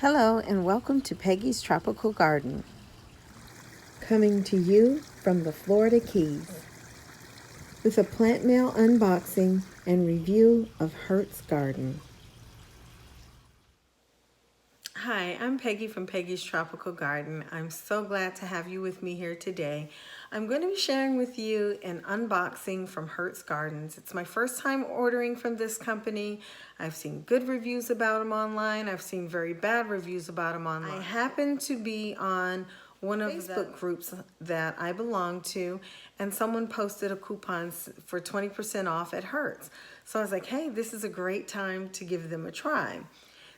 Hello and welcome to Peggy's Tropical Garden. Coming to you from the Florida Keys with a plant mail unboxing and review of Hirt's garden. Hi, I'm Peggy from Peggy's Tropical Garden. I'm so glad to have you with me here today. I'm going to be sharing with you an unboxing from Hirt's Gardens. It's my first time ordering from this company. I've seen good reviews about them online. I've seen very bad reviews about them online. I happen to be on one of the Facebook groups that I belong to, and someone posted a coupon for 20% off at Hirt's. So I was like, hey, this is a great time to give them a try.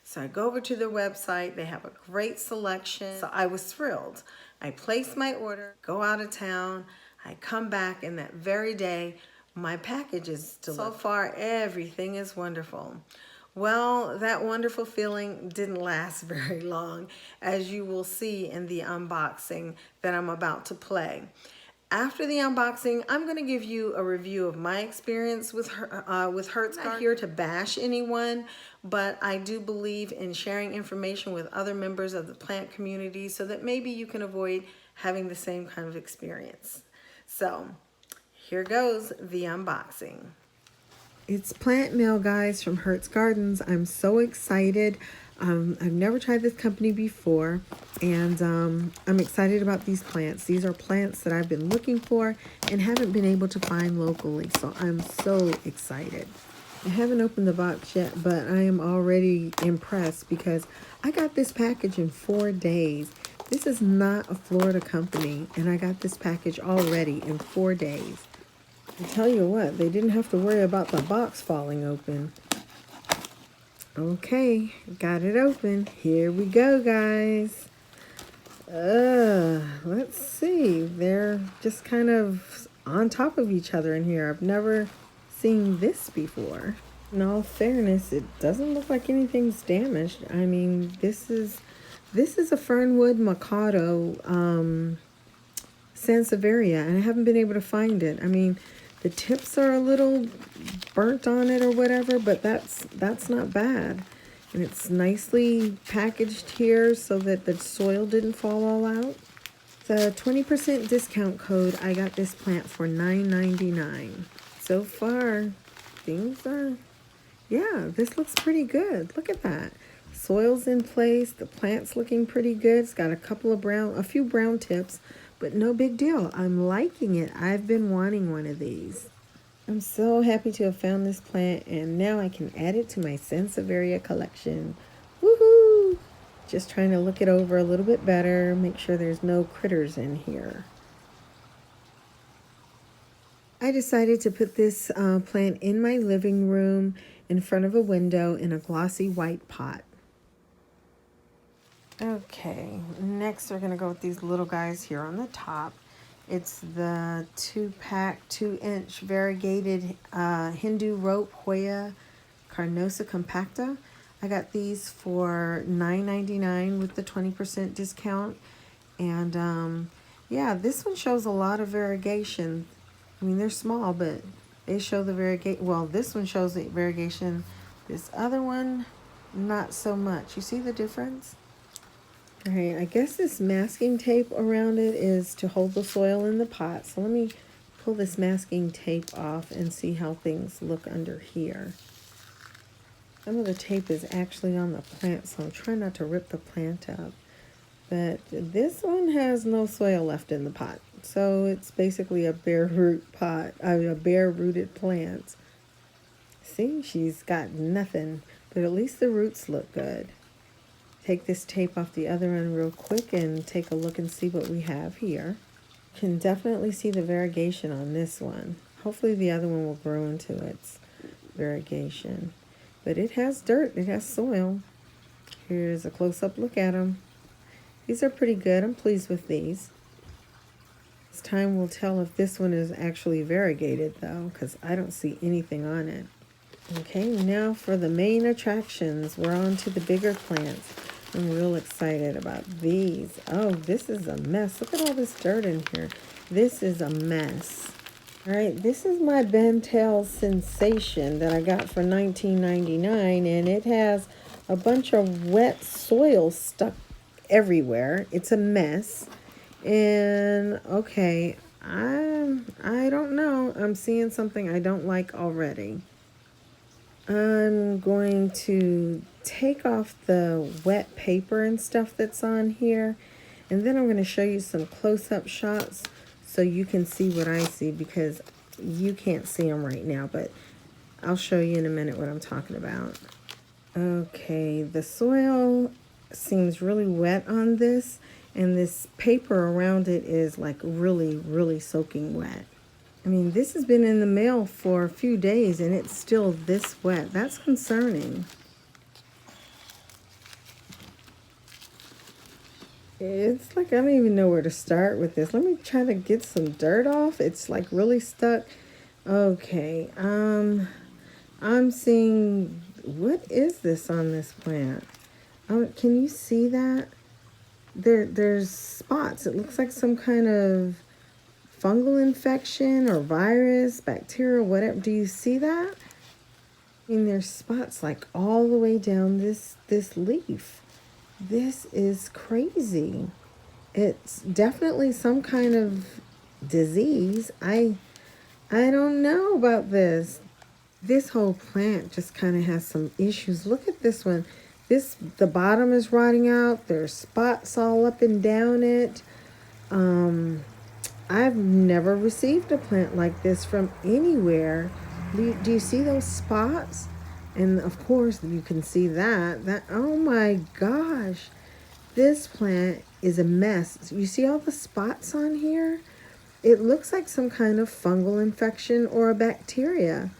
So I go over to their website. They have a great selection. So I was thrilled. I placed my order, go out of town. I come back, and that very day, my package is delivered. So far, everything is wonderful. Well, that wonderful feeling didn't last very long, as you will see in the unboxing that I'm about to play. After the unboxing, I'm going to give you a review of my experience with Hirt's. I'm not here to bash anyone, but I do believe in sharing information with other members of the plant community so that maybe you can avoid having the same kind of experience. So here goes the unboxing. It's plant mail, guys, from Hirt's Gardens. I'm so excited. I've never tried this company before, and I'm excited about these plants. These are plants that I've been looking for and haven't been able to find locally, so I'm so excited. I haven't opened the box yet, but I am already impressed because I got this package in 4 days. This is not a Florida company, and I got this package already in 4 days. I tell you what, they didn't have to worry about the box falling open. Okay, got it open. Here we go, guys. Let's see. They're just kind of on top of each other in here. I've never seen this before. In all fairness, it doesn't look like anything's damaged. I mean, this is a Fernwood Mikado Sansevieria, and I haven't been able to find it. I mean, the tips are a little burnt on it or whatever, but that's not bad. And it's nicely packaged here so that the soil didn't fall all out. The 20% discount code, I got this plant for $9.99. So far, things are, yeah, this looks pretty good. Look at that. Soil's in place, the plant's looking pretty good. It's got a few brown tips, but no big deal. I'm liking it. I've been wanting one of these. I'm so happy to have found this plant, and now I can add it to my Sansevieria collection. Woohoo! Just trying to look it over a little bit better, make sure there's no critters in here. I decided to put this plant in my living room in front of a window in a glossy white pot. Okay, next we're going to go with these little guys here on the top. It's the 2-pack, 2-inch variegated Hindu rope Hoya Carnosa compacta. I got these for $9.99 with the 20% discount. And yeah, this one shows a lot of variegation. I mean, they're small, but they show the variegation. Well, this one shows the variegation. This other one, not so much. You see the difference? All right, I guess this masking tape around it is to hold the soil in the pot. So let me pull this masking tape off and see how things look under here. Some of the tape is actually on the plant, so I'm trying not to rip the plant up. But this one has no soil left in the pot. So it's basically a bare root pot, a bare rooted plant. See, she's got nothing, but at least the roots look good. Take this tape off the other end real quick and take a look and see what we have here. Can definitely see the variegation on this one. Hopefully the other one will grow into its variegation. But it has dirt, it has soil. Here's a close-up look at them. These are pretty good. I'm pleased with these. This time will tell if this one is actually variegated though, because I don't see anything on it. Okay, now for the main attractions. We're on to the bigger plants. I'm real excited about these. Oh, this is a mess. Look at all this dirt in here. This is a mess. All right, this is my Bentel Sensation that I got for $19.99, and it has a bunch of wet soil stuck everywhere. It's a mess. And okay, I don't know. I'm seeing something I don't like already. I'm going to take off the wet paper and stuff that's on here, and then I'm going to show you some close-up shots so you can see what I see, because you can't see them right now, but I'll show you in a minute what I'm talking about. Okay, the soil seems really wet on this, and this paper around it is like really, really soaking wet. I mean, this has been in the mail for a few days and it's still this wet. That's concerning. It's like I don't even know where to start with this. Let me try to get some dirt off. It's like really stuck. Okay, I'm seeing, what is this on this plant? Can you see that? There's spots. It looks like some kind of fungal infection or virus, bacteria, whatever. Do you see that? I mean, there's spots like all the way down this leaf. This is crazy. It's definitely some kind of disease. I don't know about this. This whole plant just kind of has some issues. Look at this one. The bottom is rotting out. There's spots all up and down it. I've never received a plant like this from anywhere. Do you see those spots? And of course you can see that, oh my gosh, this plant is a mess. You see all the spots on here? It looks like some kind of fungal infection or a bacteria.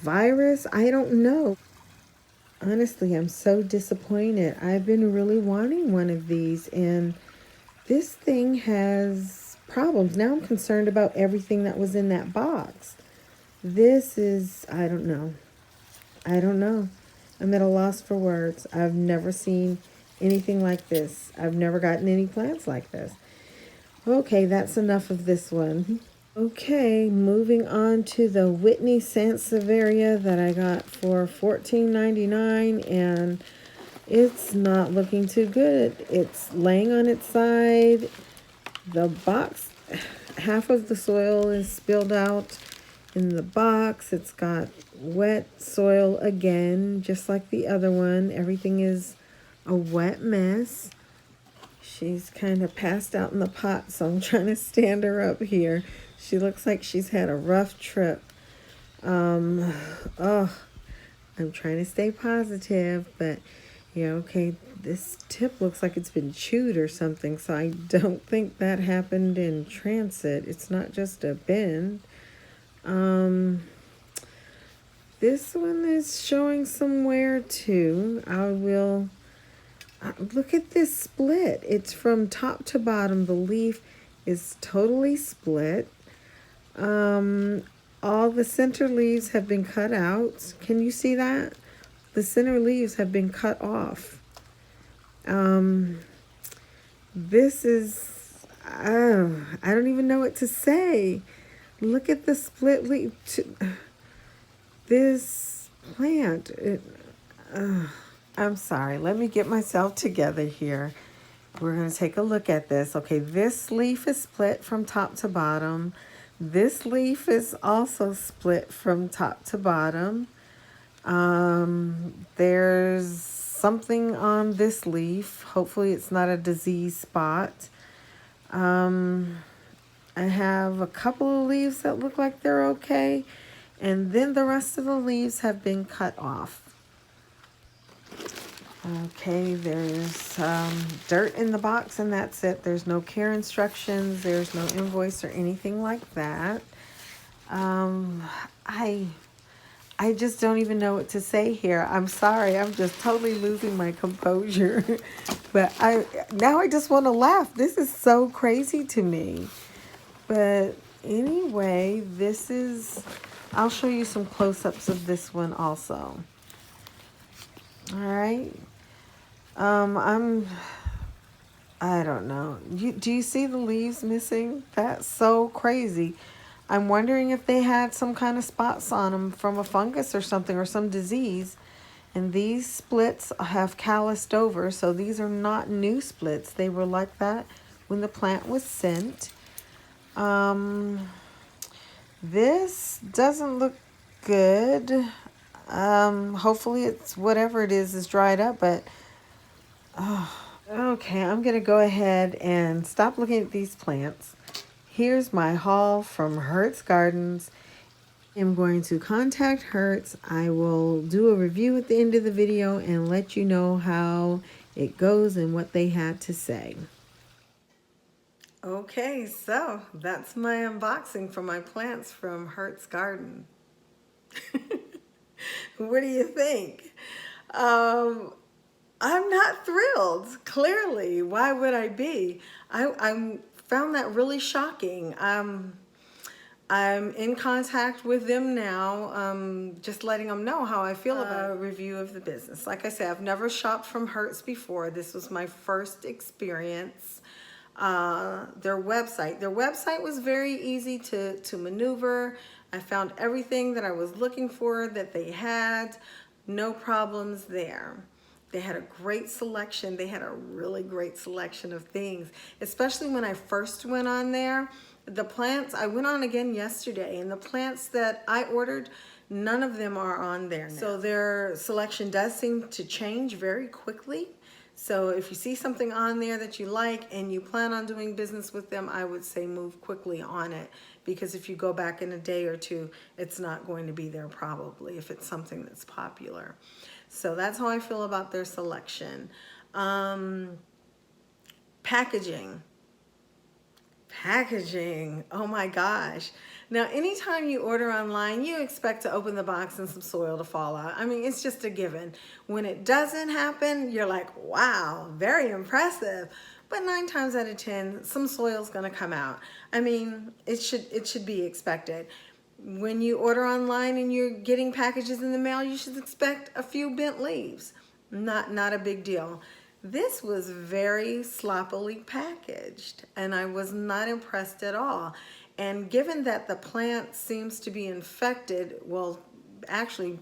Virus, I don't know. Honestly, I'm so disappointed. I've been really wanting one of these, and this thing has problems. Now I'm concerned about everything that was in that box. This is, I don't know. I'm at a loss for words. I've never seen anything like this. I've never gotten any plants like this. Okay, that's enough of this one. Okay, moving on to the Whitney Sansevieria that I got for $14.99, and it's not looking too good. It's laying on its side. The box, half of the soil is spilled out in the box. It's got wet soil again, just like the other one. Everything is a wet mess. She's kind of passed out in the pot, so I'm trying to stand her up here. She looks like she's had a rough trip. I'm trying to stay positive, but yeah, okay, this tip looks like it's been chewed or something, so I don't think that happened in transit. It's not just a bend. This one is showing some wear too. Look at this split. It's from top to bottom. The leaf is totally split. All the center leaves have been cut out. Can you see that? The center leaves have been cut off. This is, I don't even know what to say. Look at the split leaf. This plant, I'm sorry. Let me get myself together here. We're going to take a look at this. Okay, this leaf is split from top to bottom. This leaf is also split from top to bottom. There's something on this leaf. Hopefully it's not a disease spot. I have a couple of leaves that look like they're okay, and then the rest of the leaves have been cut off. Okay, there's dirt in the box, and that's it. There's no care instructions. There's no invoice or anything like that. I just don't even know what to say here. I'm sorry. I'm just totally losing my composure. But now I just want to laugh. This is so crazy to me. But anyway, I'll show you some close-ups of this one also. All right. I don't know. Do you see the leaves missing? That's so crazy. I'm wondering if they had some kind of spots on them from a fungus or something, or some disease. And these splits have calloused over, so these are not new splits. They were like that when the plant was sent. This doesn't look good. Hopefully it's whatever it is dried up, but okay, I'm gonna go ahead and stop looking at these plants. Here's my haul from Hirt's Gardens. I'm going to contact Hirt's. I will do a review at the end of the video and let you know how it goes and what they had to say. Okay, so that's my unboxing for my plants from Hirt's Garden. What do you think? I'm not thrilled, clearly. Why would I be? I found that really shocking. I'm in contact with them now, just letting them know how I feel about a review of the business. Like I said, I've never shopped from Hirt's before. This was my first experience. Their website was very easy to maneuver. I found everything that I was looking for that they had. No problems there. They had a great selection. They had a really great selection of things, especially when I first went on there. The plants, I went on again yesterday, and the plants that I ordered, none of them are on there now. So their selection does seem to change very quickly. So if you see something on there that you like and you plan on doing business with them, I would say move quickly on it, because if you go back in a day or two, it's not going to be there probably if it's something that's popular. So that's how I feel about their selection. Packaging, oh my gosh. Now, anytime you order online, you expect to open the box and some soil to fall out. I mean, it's just a given. When it doesn't happen, you're like, wow, very impressive. But 9 times out of 10, some soil's gonna come out. I mean, it should be expected. When you order online and you're getting packages in the mail, you should expect a few bent leaves. Not a big deal. This was very sloppily packaged, and I was not impressed at all. And given that the plant seems to be infected, well, actually,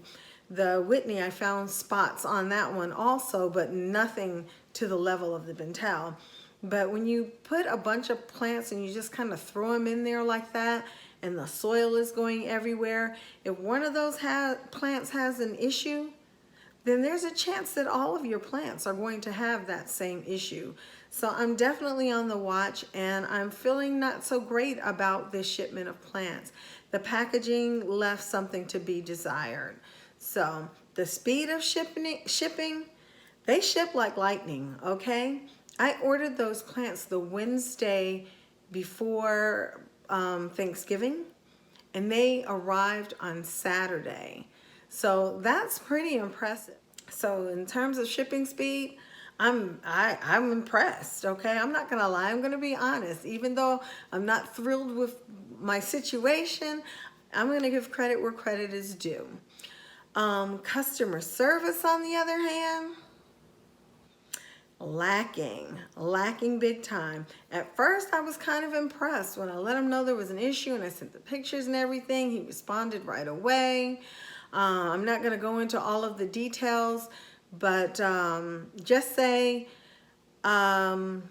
the Whitney, I found spots on that one also, but nothing to the level of the Bentel. But when you put a bunch of plants and you just kind of throw them in there like that, and the soil is going everywhere, if one of those plants has an issue, then there's a chance that all of your plants are going to have that same issue. So I'm definitely on the watch, and I'm feeling not so great about this shipment of plants. The packaging left something to be desired. So the speed of shipping, they ship like lightning, okay? I ordered those plants the Wednesday before Thanksgiving, and they arrived on Saturday. So that's pretty impressive. So in terms of shipping speed, I'm impressed, okay? I'm not gonna lie, I'm gonna be honest. Even though I'm not thrilled with my situation, I'm gonna give credit where credit is due. Customer service, on the other hand, lacking big time. At first, I was kind of impressed when I let him know there was an issue and I sent the pictures and everything. He responded right away. I'm not going to go into all of the details, but just say I'm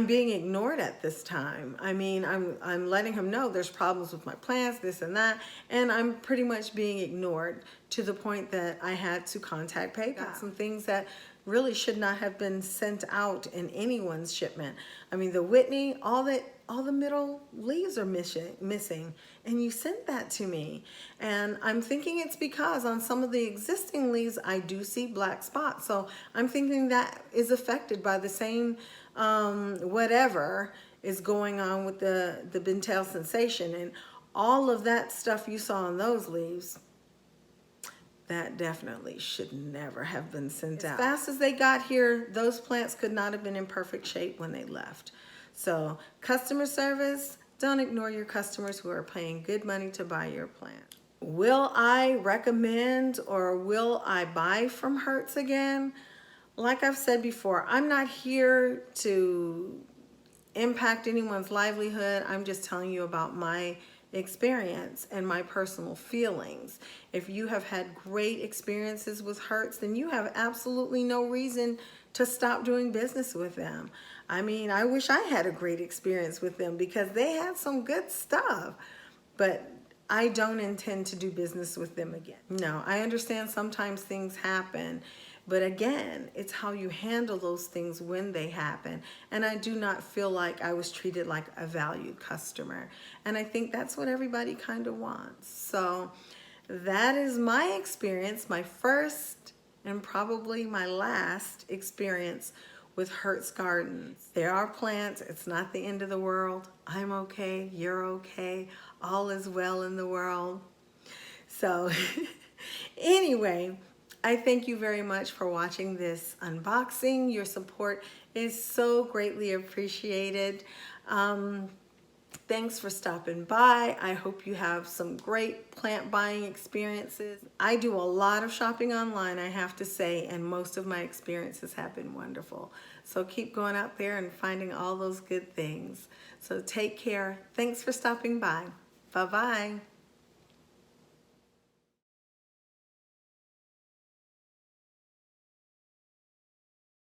being ignored at this time. I mean, I'm letting him know there's problems with my plants, this and that, and I'm pretty much being ignored to the point that I had to contact PayPal. Some things that really should not have been sent out in anyone's shipment. I mean, the Whitney, all the middle leaves are missing, and you sent that to me. And I'm thinking it's because on some of the existing leaves, I do see black spots. So I'm thinking that is affected by the same whatever is going on with the Bentel sensation. And all of that stuff you saw on those leaves, that definitely should never have been sent out. As fast as they got here, those plants could not have been in perfect shape when they left. So customer service, don't ignore your customers who are paying good money to buy your plant. Will I recommend or will I buy from Hirt's again? Like I've said before, I'm not here to impact anyone's livelihood. I'm just telling you about my experience and my personal feelings. If you have had great experiences with Hirts, then you have absolutely no reason to stop doing business with them. I mean, I wish I had a great experience with them because they had some good stuff, but I don't intend to do business with them again. No, I understand sometimes things happen, but again, it's how you handle those things when they happen. And I do not feel like I was treated like a valued customer. And I think that's what everybody kind of wants. So that is my experience, my first and probably my last experience with Hirt's Gardens. There are plants. It's not the end of the world. I'm okay. You're okay. All is well in the world. So anyway, I thank you very much for watching this unboxing. Your support is so greatly appreciated. Thanks for stopping by. I hope you have some great plant buying experiences. I do a lot of shopping online, I have to say, and most of my experiences have been wonderful. So keep going out there and finding all those good things. So take care. Thanks for stopping by. Bye-bye.